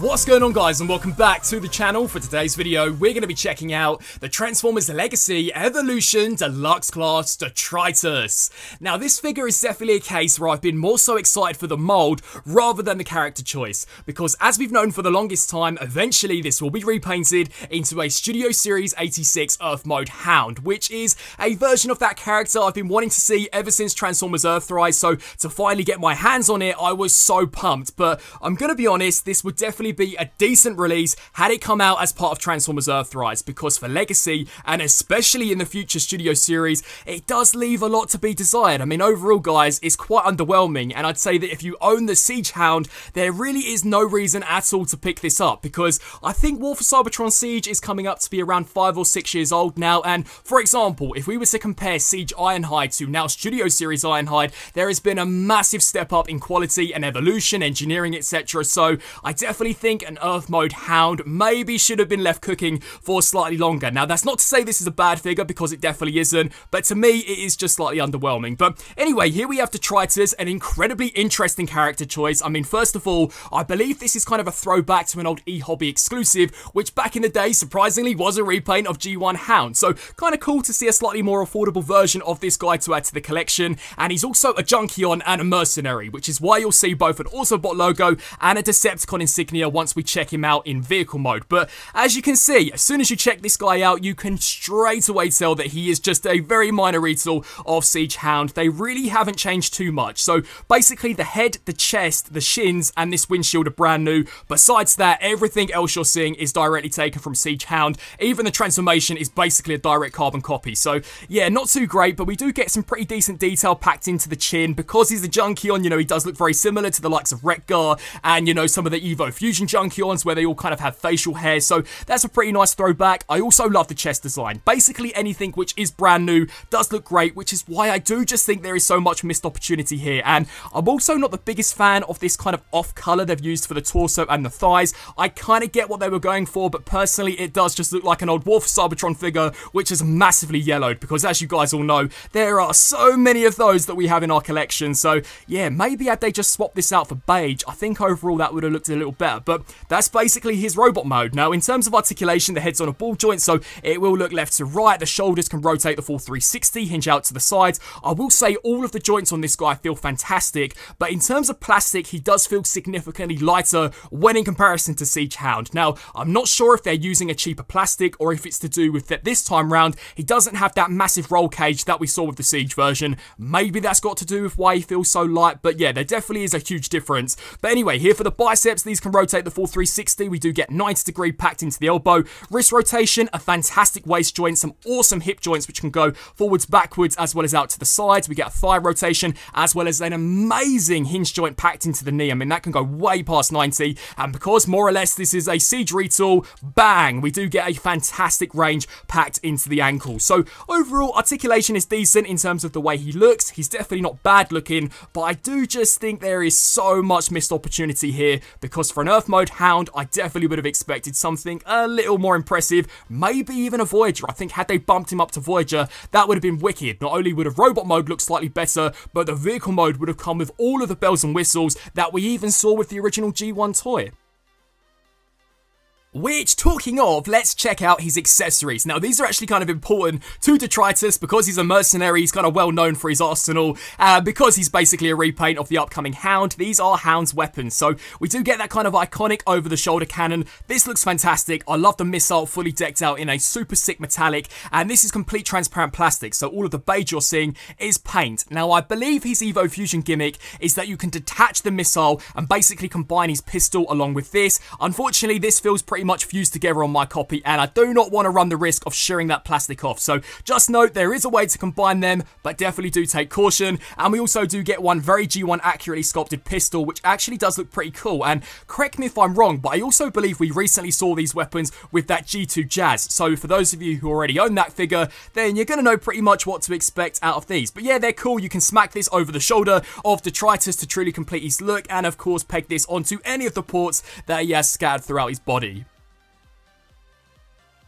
What's going on, guys, and welcome back to the channel. For today's video, we're going to be checking out the Transformers Legacy Evolution Deluxe Class Detritus. Now, this figure is definitely a case where I've been more so excited for the mold rather than the character choice, because as we've known for the longest time, eventually this will be repainted into a Studio Series 86 Earth Mode Hound, which is a version of that character I've been wanting to see ever since Transformers Earthrise. So to finally get my hands on it, I was so pumped. But I'm going to be honest, this would definitely be a decent release had it come out as part of Transformers Earthrise, because for Legacy, and especially in the future Studio Series, it does leave a lot to be desired. I mean, overall, guys, it's quite underwhelming, and I'd say that if you own the Siege Hound, there really is no reason at all to pick this up, because I think War for Cybertron Siege is coming up to be around 5 or 6 years old now, and for example, if we were to compare Siege Ironhide to now Studio Series Ironhide, there has been a massive step up in quality and evolution, engineering, etc. So I definitely think an Earth Mode Hound maybe should have been left cooking for slightly longer. Now, that's not to say this is a bad figure, because it definitely isn't, but to me, it is just slightly underwhelming. But anyway, here we have Detritus, an incredibly interesting character choice. I mean, first of all, I believe this is kind of a throwback to an old eHobby exclusive, which back in the day, surprisingly, was a repaint of G1 Hound. So kind of cool to see a slightly more affordable version of this guy to add to the collection. And he's also a Junkion and a Mercenary, which is why you'll see both an Autobot logo and a Decepticon insignia once we check him out in vehicle mode. But as you can see, as soon as you check this guy out, you can straight away tell that he is just a very minor retool of Siege Hound. They really haven't changed too much. So basically the head, the chest, the shins, and this windshield are brand new. Besides that, everything else you're seeing is directly taken from Siege Hound. Even the transformation is basically a direct carbon copy. So yeah, not too great, but we do get some pretty decent detail packed into the chin. Because he's a Junkion, you know, he does look very similar to the likes of Wreck-Gar and, you know, some of the Evo-Fusion Junkions where they all kind of have facial hair. So that's a pretty nice throwback. I also love the chest design. Basically anything which is brand new does look great, which is why I do just think there is so much missed opportunity here. And I'm also not the biggest fan of this kind of off color they've used for the torso and the thighs. I kind of get what they were going for, but personally it does just look like an old War for Cybertron figure which is massively yellowed, because as you guys all know, there are so many of those that we have in our collection. So yeah, maybe had they just swapped this out for beige, I think overall that would have looked a little better. But that's basically his robot mode. Now, in terms of articulation, the head's on a ball joint, so it will look left to right. The shoulders can rotate the full 360, hinge out to the sides. I will say all of the joints on this guy feel fantastic, but in terms of plastic, he does feel significantly lighter when in comparison to Siege Hound. Now, I'm not sure if they're using a cheaper plastic or if it's to do with that this time round, he doesn't have that massive roll cage that we saw with the Siege version. Maybe that's got to do with why he feels so light, but yeah, there definitely is a huge difference. But anyway, here for the biceps, these can rotate the full 360. We do get 90-degree packed into the elbow. Wrist rotation, a fantastic waist joint, some awesome hip joints which can go forwards, backwards, as well as out to the sides. We get a thigh rotation, as well as an amazing hinge joint packed into the knee. I mean, that can go way past 90, and because more or less this is a Siege retool, bang, we do get a fantastic range packed into the ankle. So overall, articulation is decent in terms of the way he looks. He's definitely not bad looking, but I do just think there is so much missed opportunity here, because for an Earth Mode Hound, I definitely would have expected something a little more impressive, maybe even a Voyager. I think had they bumped him up to Voyager, that would have been wicked. Not only would a robot mode look slightly better, but the vehicle mode would have come with all of the bells and whistles that we even saw with the original G1 toy. Which, talking of, let's check out his accessories. Now, these are actually kind of important to Detritus because he's a mercenary. He's kind of well known for his arsenal. Because he's basically a repaint of the upcoming Hound, these are Hound's weapons. So we do get that kind of iconic over-the-shoulder cannon. This looks fantastic. I love the missile fully decked out in a super sick metallic. And this is complete transparent plastic. So all of the beige you're seeing is paint. Now, I believe his Evo-Fusion gimmick is that you can detach the missile and basically combine his pistol along with this. Unfortunately, this feels pretty much fused together on my copy, and I do not want to run the risk of shearing that plastic off. So just note there is a way to combine them, but definitely do take caution. And we also do get one very G1 accurately sculpted pistol, which actually does look pretty cool. And correct me if I'm wrong, but I also believe we recently saw these weapons with that G2 Jazz. So for those of you who already own that figure, then you're going to know pretty much what to expect out of these. But yeah, they're cool. You can smack this over the shoulder of Detritus to truly complete his look, and of course peg this onto any of the ports that he has scattered throughout his body.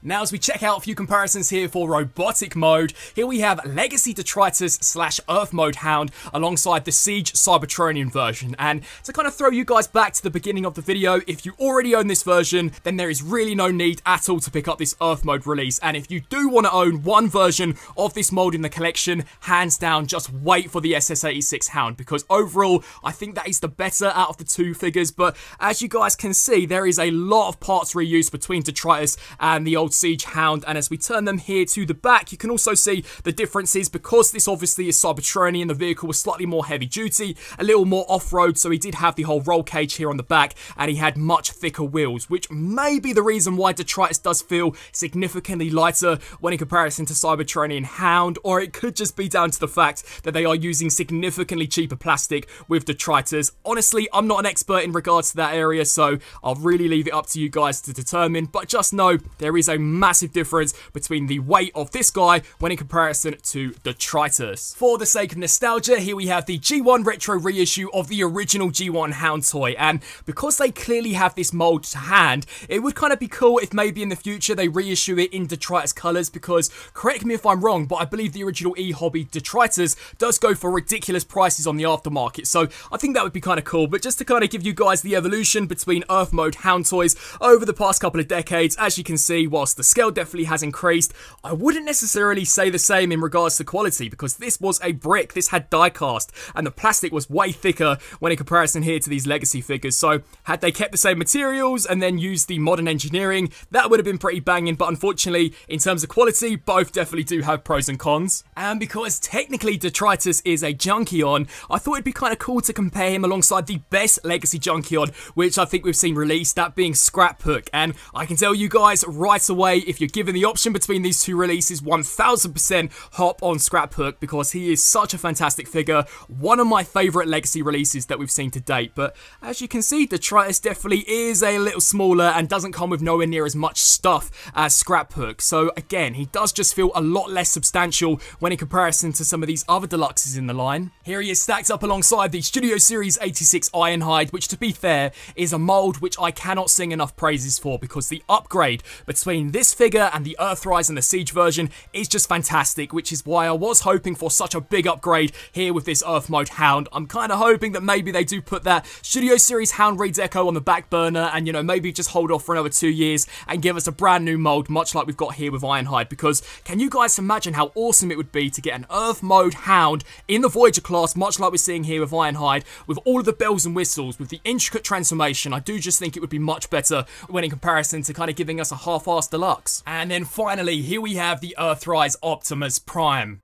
Now, as we check out a few comparisons here for robotic mode, here we have Legacy Detritus / Earth Mode Hound alongside the Siege Cybertronian version. And to kind of throw you guys back to the beginning of the video, if you already own this version, then there is really no need at all to pick up this Earth Mode release. And if you do want to own one version of this mold in the collection, hands down, just wait for the SS86 Hound, because overall, I think that is the better out of the two figures. But as you guys can see, there is a lot of parts reused between Detritus and the old Siege Hound, and as we turn them here to the back, you can also see the differences because this obviously is Cybertronian. The vehicle was slightly more heavy duty, a little more off-road, so he did have the whole roll cage here on the back, and he had much thicker wheels, which may be the reason why Detritus does feel significantly lighter when in comparison to Cybertronian Hound, or it could just be down to the fact that they are using significantly cheaper plastic with Detritus. Honestly, I'm not an expert in regards to that area, so I'll really leave it up to you guys to determine, but just know there is a massive difference between the weight of this guy when in comparison to Detritus. For the sake of nostalgia, here we have the G1 retro reissue of the original G1 Hound toy, and because they clearly have this mold to hand, it would kind of be cool if maybe in the future they reissue it in Detritus colours, because correct me if I'm wrong, but I believe the original e-hobby Detritus does go for ridiculous prices on the aftermarket, so I think that would be kind of cool. But just to kind of give you guys the evolution between Earth Mode Hound toys over the past couple of decades, as you can see, whilst the scale definitely has increased, I wouldn't necessarily say the same in regards to quality, because this was a brick, this had die cast, and the plastic was way thicker when in comparison here to these legacy figures. So had they kept the same materials and then used the modern engineering, that would have been pretty banging. But unfortunately, in terms of quality, both definitely do have pros and cons. And because technically Detritus is a Junkion, I thought it'd be kind of cool to compare him alongside the best legacy Junkion, which I think we've seen released, that being Scraphook. And I can tell you guys right away, if you're given the option between these two releases, 1000% hop on Scraphook, because he is such a fantastic figure, one of my favourite legacy releases that we've seen to date. But as you can see, Detritus definitely is a little smaller and doesn't come with nowhere near as much stuff as Scraphook. So again, he does just feel a lot less substantial when in comparison to some of these other deluxes in the line. Here he is stacked up alongside the Studio Series 86 Ironhide, which to be fair is a mold which I cannot sing enough praises for, because the upgrade between this figure and the Earthrise and the Siege version is just fantastic, which is why I was hoping for such a big upgrade here with this Earth Mode Hound. I'm kind of hoping that maybe they do put that Studio Series Hound redeco on the back burner and, you know, maybe just hold off for another 2 years and give us a brand new mold, much like we've got here with Ironhide, because can you guys imagine how awesome it would be to get an Earth Mode Hound in the Voyager class, much like we're seeing here with Ironhide, with all of the bells and whistles, with the intricate transformation. I do just think it would be much better when in comparison to kind of giving us a half-assed deluxe. And then finally, here we have the Earthrise Optimus Prime.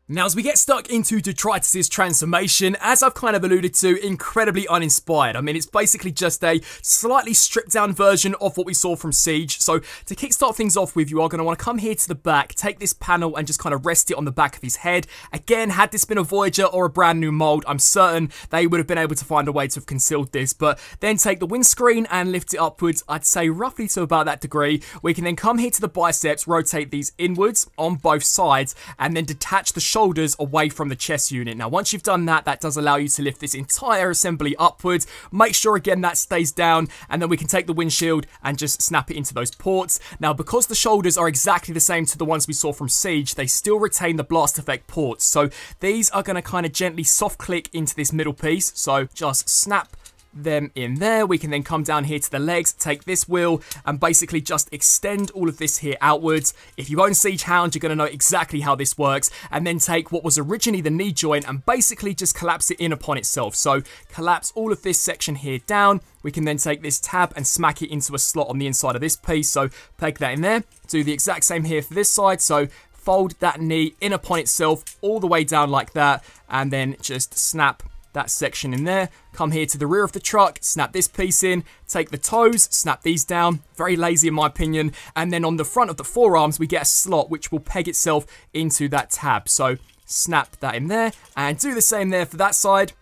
Now, as we get stuck into Detritus' transformation, as I've kind of alluded to, incredibly uninspired. I mean, it's basically just a slightly stripped down version of what we saw from Siege. So to kickstart things off with, you are going to want to come here to the back, take this panel and just kind of rest it on the back of his head. Again, had this been a Voyager or a brand new mold, I'm certain they would have been able to find a way to have concealed this. But then take the windscreen and lift it upwards, I'd say roughly to about that degree. We can then come here to the biceps, rotate these inwards on both sides, and then detach the shoulders away from the chest unit. Now, once you've done that, that does allow you to lift this entire assembly upwards. Make sure again that stays down, and then we can take the windshield and just snap it into those ports. Now, because the shoulders are exactly the same to the ones we saw from Siege, they still retain the blast effect ports. So these are going to kind of gently soft click into this middle piece. So just snap them in there. We can then come down here to the legs, take this wheel and basically just extend all of this here outwards. If you own Siege Hound, you're going to know exactly how this works. And then take what was originally the knee joint and basically just collapse it in upon itself. So collapse all of this section here down. We can then take this tab and smack it into a slot on the inside of this piece. So peg that in there. Do the exact same here for this side. So fold that knee in upon itself all the way down like that, and then just snap that section in there. Come here to the rear of the truck, snap this piece in, take the toes, snap these down. Very lazy in my opinion. And then on the front of the forearms, we get a slot which will peg itself into that tab. So snap that in there and do the same there for that side.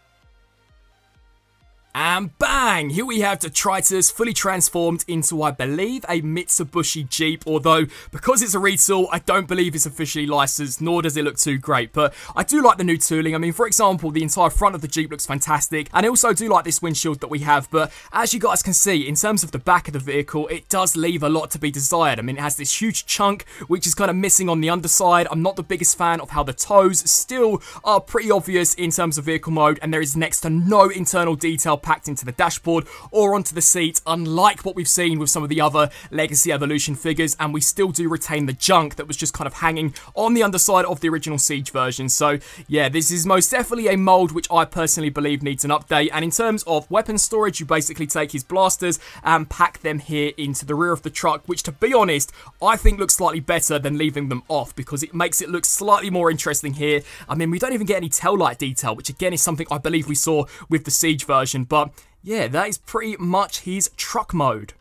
And bang! Here we have Detritus fully transformed into, I believe, a Mitsubishi Jeep, although because it's a retool, I don't believe it's officially licensed, nor does it look too great, but I do like the new tooling. I mean, for example, the entire front of the Jeep looks fantastic, and I also do like this windshield that we have, but as you guys can see, in terms of the back of the vehicle, it does leave a lot to be desired. I mean, it has this huge chunk, which is kind of missing on the underside. I'm not the biggest fan of how the toes still are pretty obvious in terms of vehicle mode, and there is next to no internal detail packed into the dashboard or onto the seat, unlike what we've seen with some of the other Legacy Evolution figures, and we still do retain the junk that was just kind of hanging on the underside of the original Siege version. So yeah, this is most definitely a mold which I personally believe needs an update, and in terms of weapon storage, you basically take his blasters and pack them here into the rear of the truck, which, to be honest, I think looks slightly better than leaving them off, because it makes it look slightly more interesting here. I mean, we don't even get any tail light detail, which again is something I believe we saw with the Siege version, but yeah, that is pretty much his truck mode.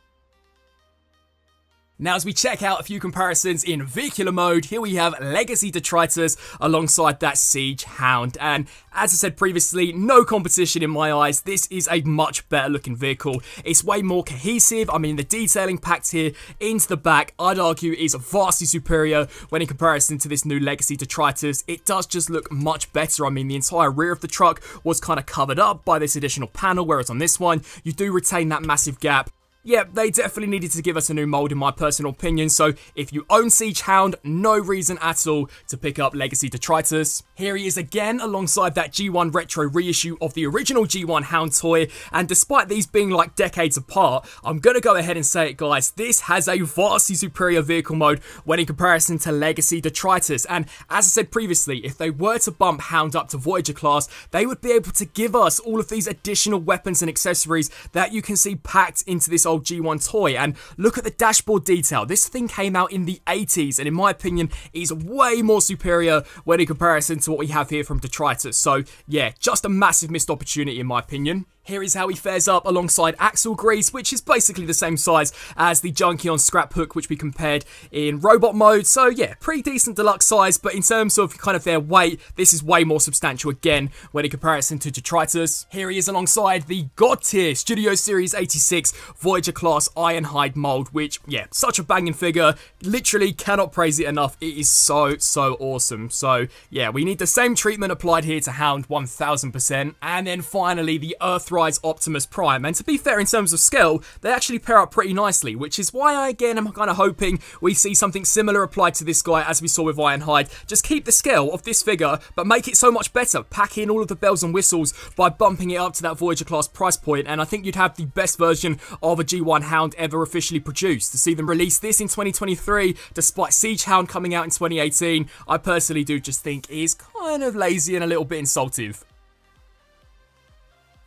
Now, as we check out a few comparisons in vehicular mode, here we have Legacy Detritus alongside that Siege Hound. And as I said previously, no competition in my eyes. This is a much better looking vehicle. It's way more cohesive. I mean, the detailing packed here into the back, I'd argue, is vastly superior when in comparison to this new Legacy Detritus. It does just look much better. I mean, the entire rear of the truck was kind of covered up by this additional panel, whereas on this one, you do retain that massive gap. Yeah, they definitely needed to give us a new mold in my personal opinion, so if you own Siege Hound, no reason at all to pick up Legacy Detritus. Here he is again alongside that G1 retro reissue of the original G1 Hound toy, and despite these being like decades apart, I'm going to go ahead and say it, guys, this has a vastly superior vehicle mode when in comparison to Legacy Detritus, and as I said previously, if they were to bump Hound up to Voyager class, they would be able to give us all of these additional weapons and accessories that you can see packed into this old G1 toy. And look at the dashboard detail. This thing came out in the 80s and in my opinion is way more superior when in comparison to what we have here from Detritus. So yeah, just a massive missed opportunity in my opinion. Here is how he fares up alongside Axle Grease, which is basically the same size as the Junkion Scrap Hook, which we compared in robot mode. So yeah, pretty decent deluxe size, but in terms of kind of their weight, this is way more substantial again when in comparison to Detritus. Here he is alongside the God tier Studio Series 86 Voyager class Ironhide mold, which yeah, such a banging figure. Literally cannot praise it enough. It is so awesome. So yeah, we need the same treatment applied here to Hound 1000%. And then finally the Earthrise Optimus Prime, and to be fair, in terms of scale, they actually pair up pretty nicely, which is why I again am kind of hoping we see something similar applied to this guy as we saw with Ironhide. Just keep the scale of this figure, but make it so much better. Pack in all of the bells and whistles by bumping it up to that Voyager class price point, and I think you'd have the best version of a G1 Hound ever officially produced. To see them release this in 2023, despite Siege Hound coming out in 2018, I personally do just think is kind of lazy and a little bit insultive.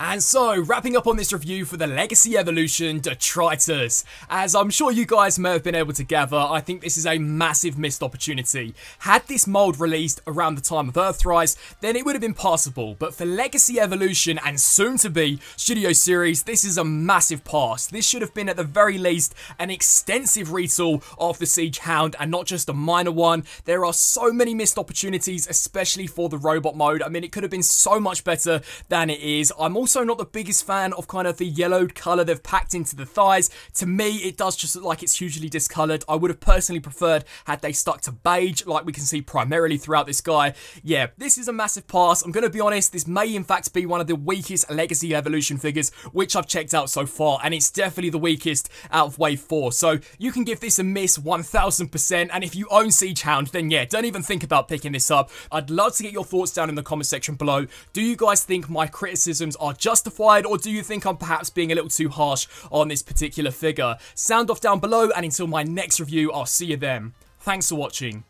And so, wrapping up on this review for the Legacy Evolution Detritus. As I'm sure you guys may have been able to gather, I think this is a massive missed opportunity. Had this mold released around the time of Earthrise, then it would have been possible, but for Legacy Evolution and soon to be Studio Series, this is a massive pass. This should have been at the very least an extensive retool of the Siege Hound and not just a minor one. There are so many missed opportunities, especially for the robot mode. I mean, it could have been so much better than it is. I'm also not the biggest fan of kind of the yellowed colour they've packed into the thighs. To me, it does just look like it's hugely discoloured. I would have personally preferred had they stuck to beige, like we can see primarily throughout this guy. Yeah, this is a massive pass. I'm going to be honest, this may in fact be one of the weakest Legacy Evolution figures which I've checked out so far, and it's definitely the weakest out of Wave 4. So you can give this a miss 1000%, and if you own Siege Hound, then yeah, don't even think about picking this up. I'd love to get your thoughts down in the comment section below. Do you guys think my criticisms are justified, or do you think I'm perhaps being a little too harsh on this particular figure? Sound off down below, and until my next review, I'll see you then. Thanks for watching.